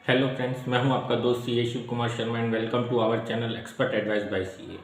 Hello friends, मैं हूं आपका दोस्त CA Shiv Kumar Sharma and welcome to our channel expert advice by CA.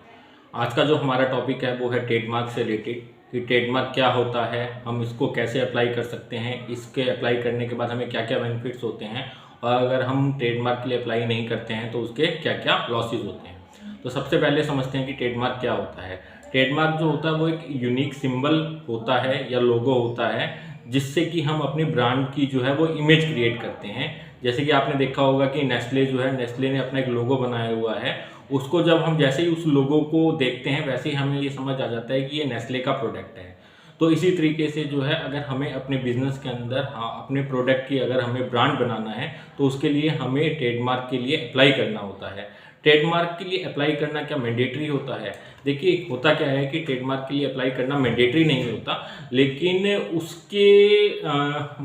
आज का जो हमारा टॉपिक है वो है ट्रेडमार्क से रिलेटेड कि ट्रेडमार्क क्या होता है, हम इसको कैसे अप्लाई कर सकते हैं, इसके अप्लाई करने के बाद हमें क्या क्या बेनिफिट्स होते हैं और अगर हम ट्रेडमार्क के लिए अप्लाई नहीं करते हैं तो उसके क्या क्या लॉसेज होते हैं। तो सबसे पहले समझते हैं कि ट्रेडमार्क क्या होता है। ट्रेडमार्क जो होता है वो एक यूनिक सिंबल होता है या लोगो होता है जिससे कि हम अपनी ब्रांड की जो है वो इमेज क्रिएट करते हैं। जैसे कि आपने देखा होगा कि नेस्ले जो है, नेस्ले ने अपना एक लोगो बनाया हुआ है। उसको जब हम जैसे ही उस लोगो को देखते हैं वैसे ही हमें ये समझ आ जाता है कि ये नेस्ले का प्रोडक्ट है। तो इसी तरीके से जो है अगर हमें अपने बिजनेस के अंदर अपने प्रोडक्ट की अगर हमें ब्रांड बनाना है तो उसके लिए हमें ट्रेडमार्क के लिए अप्लाई करना होता है। ट्रेडमार्क के लिए अप्लाई करना क्या मैंडेटरी होता है? देखिए, होता क्या है कि ट्रेडमार्क के लिए अप्लाई करना मैंडेटरी नहीं होता, लेकिन उसके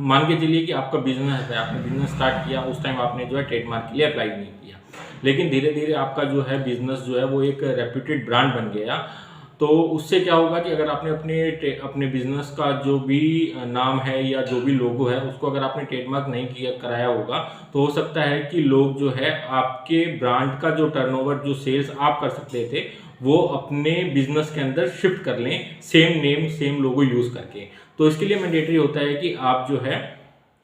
मान के चलिए कि आपका बिजनेस है, आपने बिजनेस स्टार्ट किया, उस टाइम आपने जो है ट्रेडमार्क के लिए अप्लाई नहीं किया, लेकिन धीरे धीरे आपका जो है बिजनेस जो है वो एक रेप्यूटेड ब्रांड बन गया। तो उससे क्या होगा कि अगर आपने अपने बिजनेस का जो भी नाम है या जो भी लोगो है उसको अगर आपने ट्रेडमार्क नहीं किया कराया होगा तो हो सकता है कि लोग जो है आपके ब्रांड का जो टर्नओवर, जो सेल्स आप कर सकते थे, वो अपने बिजनेस के अंदर शिफ्ट कर लें same name same logo use करके। तो इसके लिए मैंडेटरी होता है कि आप जो है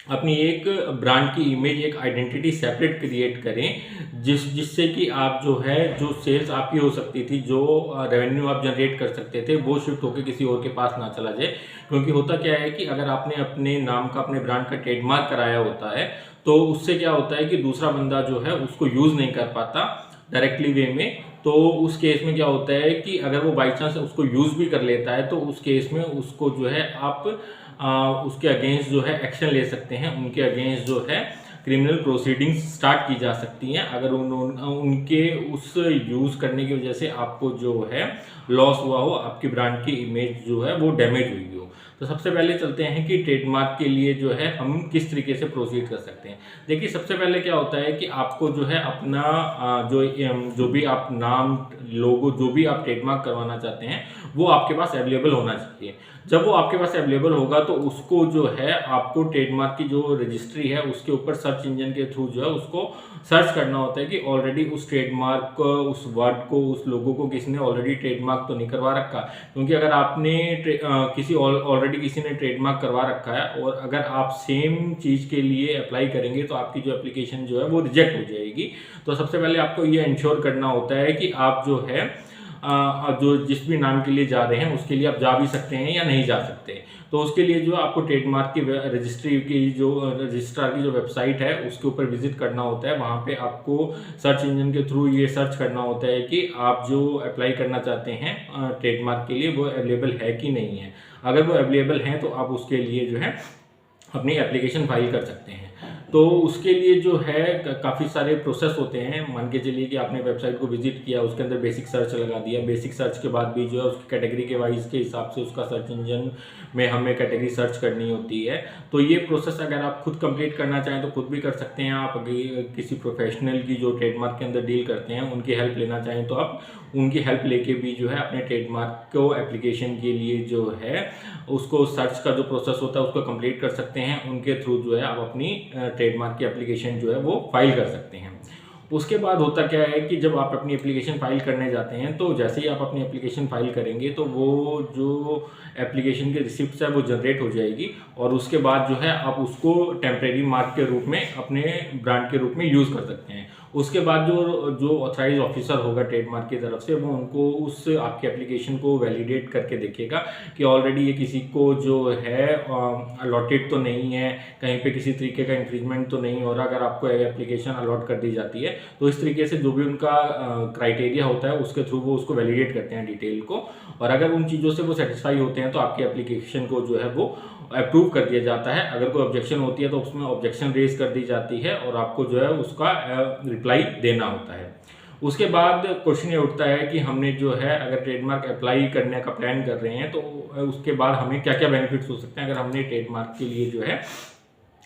अपनी एक ब्रांड की इमेज, एक आइडेंटिटी सेपरेट क्रिएट करें जिससे कि आप जो है जो सेल्स आपकी हो सकती थी, जो रेवेन्यू आप जनरेट कर सकते थे, वो शिफ्ट होकर किसी और के पास ना चला जाए। क्योंकि होता क्या है कि अगर आपने अपने नाम का, अपने ब्रांड का ट्रेडमार्क कराया होता है तो उससे क्या होता है कि दूसरा बंदा जो है उसको यूज नहीं कर पाता डायरेक्टली वे में। तो उस केस में क्या होता है कि अगर वो बाई चांस उसको यूज भी कर लेता है तो उस केस में उसको जो है आप उसके अगेंस्ट जो है एक्शन ले सकते हैं, उनके अगेंस्ट जो है क्रिमिनल प्रोसीडिंग्स स्टार्ट की जा सकती हैं अगर उनके उस यूज़ करने की वजह से आपको जो है लॉस हुआ हो, आपकी ब्रांड की इमेज जो है वो डैमेज हुई हो। तो सबसे पहले चलते हैं कि ट्रेडमार्क के लिए जो है हम किस तरीके से प्रोसीड कर सकते हैं। देखिए, सबसे पहले क्या होता है कि आपको जो है अपना जो भी आप नाम, लोगो, जो भी आप ट्रेडमार्क करवाना चाहते हैं वो आपके पास अवेलेबल होना चाहिए। जब वो आपके पास अवेलेबल होगा तो उसको जो है आपको ट्रेडमार्क की जो रजिस्ट्री है उसके ऊपर सर्च इंजन के थ्रू जो है उसको सर्च करना होता है कि ऑलरेडी उस ट्रेडमार्क को, उस वर्ड को, उस लोगो को किसी ने ऑलरेडी ट्रेडमार्क तो नहीं करवा रखा। क्योंकि अगर आपने ऑलरेडी किसी ने ट्रेडमार्क करवा रखा है और अगर आप सेम चीज़ के लिए अप्लाई करेंगे तो आपकी जो एप्लीकेशन जो है वो रिजेक्ट हो जाएगी। तो सबसे पहले आपको ये इंश्योर करना होता है कि आप जो है जो जिस भी नाम के लिए जा रहे हैं उसके लिए आप जा भी सकते हैं या नहीं जा सकते। तो उसके लिए जो आपको ट्रेडमार्क की रजिस्ट्री की जो रजिस्ट्रार की जो वेबसाइट है उसके ऊपर विजिट करना होता है। वहाँ पे आपको सर्च इंजन के थ्रू ये सर्च करना होता है कि आप जो अप्लाई करना चाहते हैं ट्रेडमार्क के लिए वो अवेलेबल है कि नहीं है। अगर वो अवेलेबल है तो आप उसके लिए जो है अपनी एप्लीकेशन फाइल कर सकते हैं। तो उसके लिए जो है काफ़ी सारे प्रोसेस होते हैं। मान के चलिए कि आपने वेबसाइट को विजिट किया, उसके अंदर बेसिक सर्च लगा दिया, बेसिक सर्च के बाद भी जो है उसकी कैटेगरी के वाइज के हिसाब से उसका सर्च इंजन में हमें कैटेगरी सर्च करनी होती है। तो ये प्रोसेस अगर आप खुद कंप्लीट करना चाहें तो खुद भी कर सकते हैं। आप अगर किसी प्रोफेशनल की जो ट्रेडमार्क के अंदर डील करते हैं उनकी हेल्प लेना चाहें तो आप उनकी हेल्प लेके भी जो है अपने ट्रेडमार्क को एप्लीकेशन के लिए जो है उसको सर्च का जो प्रोसेस होता है उसको कंप्लीट कर सकते हैं। उनके थ्रू जो है आप अपनी ट्रेडमार्क की एप्लीकेशन जो है वो फाइल कर सकते हैं। उसके बाद होता क्या है कि जब आप अपनी एप्लीकेशन फाइल करने जाते हैं तो जैसे ही आप अपनी एप्लीकेशन फाइल करेंगे तो वो जो एप्लीकेशन की रिसिप्ट है वो जनरेट हो जाएगी और उसके बाद जो है आप उसको टेम्परेरी मार्क के रूप में अपने ब्रांड के रूप में यूज़ कर सकते हैं। उसके बाद जो ऑथराइज ऑफिसर होगा ट्रेडमार्क की तरफ से वो उनको उस आपकी एप्लीकेशन को वैलिडेट करके देखेगा कि ऑलरेडी ये किसी को जो है अलॉटेड तो नहीं है, कहीं पे किसी तरीके का इंफ्रिंजमेंट तो नहीं हो रहा। अगर आपको एप्लीकेशन अलॉट कर दी जाती है तो इस तरीके से जो भी उनका क्राइटेरिया होता है उसके थ्रू वो उसको वैलिडेट करते हैं डिटेल को, और अगर उन चीज़ों से वो सेटिस्फाई होते हैं तो आपकी एप्लीकेशन को जो है वो अप्रूव कर दिया जाता है। अगर कोई ऑब्जेक्शन होती है तो उसमें ऑब्जेक्शन रेज कर दी जाती है और आपको जो है उसका रिप्लाई देना होता है। उसके बाद क्वेश्चन ये उठता है कि हमने जो है अगर ट्रेडमार्क अप्लाई करने का प्लान कर रहे हैं तो उसके बाद हमें क्या क्या बेनिफिट्स हो सकते हैं अगर हमने ट्रेडमार्क के लिए जो है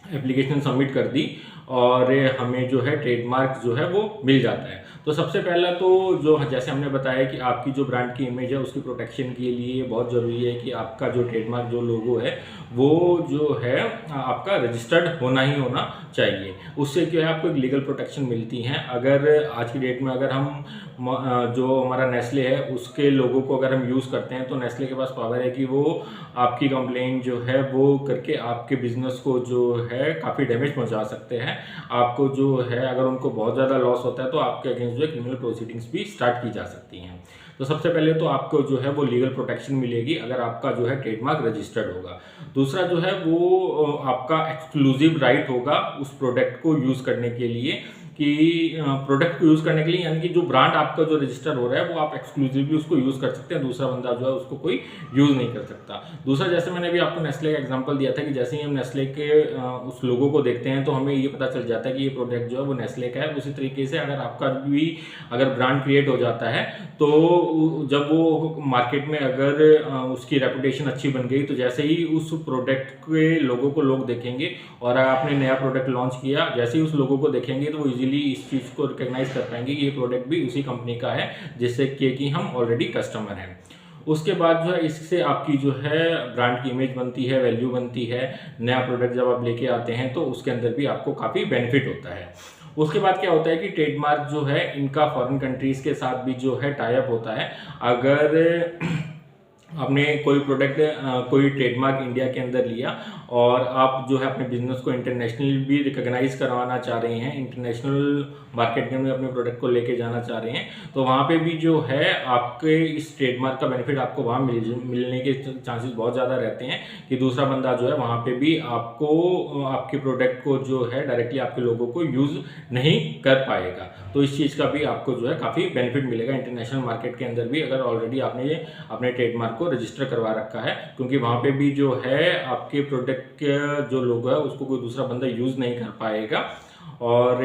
एप्लीकेशन सबमिट कर दी और हमें जो है ट्रेडमार्क जो है वो मिल जाता है। तो सबसे पहला तो जो जैसे हमने बताया कि आपकी जो ब्रांड की इमेज है उसकी प्रोटेक्शन के लिए बहुत ज़रूरी है कि आपका जो ट्रेडमार्क जो लोगो है वो जो है आपका रजिस्टर्ड होना ही होना चाहिए। उससे क्या है आपको एक लीगल प्रोटेक्शन मिलती है। अगर आज की डेट में अगर हम जो हमारा नेस्ले है उसके लोगों को अगर हम यूज़ करते हैं तो नेस्ले के पास पावर है कि वो आपकी कंप्लेंट जो है वो करके आपके बिजनेस को जो है काफ़ी डैमेज पहुंचा सकते हैं। आपको जो है अगर उनको बहुत ज़्यादा लॉस होता है तो आपके अगेंस्ट जो है क्रिमिनल प्रोसीडिंग्स भी स्टार्ट की जा सकती हैं। तो सबसे पहले तो आपको जो है वो लीगल प्रोटेक्शन मिलेगी अगर आपका जो है ट्रेडमार्क रजिस्टर्ड होगा। दूसरा जो है वो आपका एक्सक्लूसिव राइट होगा उस प्रोडक्ट को यूज़ करने के लिए कि प्रोडक्ट को यूज़ करने के लिए, यानी कि जो ब्रांड आपका जो रजिस्टर हो रहा है वो आप एक्सक्लूसिवली उसको यूज़ कर सकते हैं, दूसरा बंदा जो है उसको कोई यूज़ नहीं कर सकता। दूसरा, जैसे मैंने अभी आपको नेस्ले का एग्जांपल दिया था कि जैसे ही हम नेस्ले के उस लोगो को देखते हैं तो हमें ये पता चल जाता है कि ये प्रोडक्ट जो है वो नेस्ले का है। उसी तरीके से अगर आपका भी अगर ब्रांड क्रिएट हो जाता है तो जब वो मार्केट में अगर उसकी रेपुटेशन अच्छी बन गई तो जैसे ही उस प्रोडक्ट के लोगों को लोग देखेंगे और आपने नया प्रोडक्ट लॉन्च किया, जैसे ही उस लोगों को देखेंगे तो वो इजीली इस चीज़ को रिकग्नाइज कर पाएंगे कि ये प्रोडक्ट भी उसी कंपनी का है जिससे कि हम ऑलरेडी कस्टमर हैं। उसके बाद जो है इससे आपकी जो है ब्रांड की इमेज बनती है, वैल्यू बनती है। नया प्रोडक्ट जब आप लेके आते हैं तो उसके अंदर भी आपको काफ़ी बेनिफिट होता है। उसके बाद क्या होता है कि ट्रेडमार्क जो है इनका फॉरेन कंट्रीज़ के साथ भी जो है टाई अप होता है। अगर आपने कोई प्रोडक्ट कोई ट्रेडमार्क इंडिया के अंदर लिया और आप जो है अपने बिजनेस को इंटरनेशनल भी रिकॉग्नाइज करवाना चाह रहे हैं, इंटरनेशनल मार्केट में अपने प्रोडक्ट को लेके जाना चाह रहे हैं, तो वहाँ पे भी जो है आपके इस ट्रेडमार्क का बेनिफिट आपको वहाँ मिलने के चांसेस बहुत ज़्यादा रहते हैं कि दूसरा बंदा जो है वहाँ पे भी आपको आपके प्रोडक्ट को जो है डायरेक्टली आपके लोगों को यूज़ नहीं कर पाएगा। तो इस चीज़ का भी आपको जो है काफ़ी बेनिफिट मिलेगा इंटरनेशनल मार्केट के अंदर भी, अगर ऑलरेडी आपने अपने ट्रेडमार्क को रजिस्टर करवा रखा है, क्योंकि वहाँ पे भी जो है आपके प्रोडक्ट के जो लोगो है उसको कोई दूसरा बंदा यूज़ नहीं कर पाएगा। और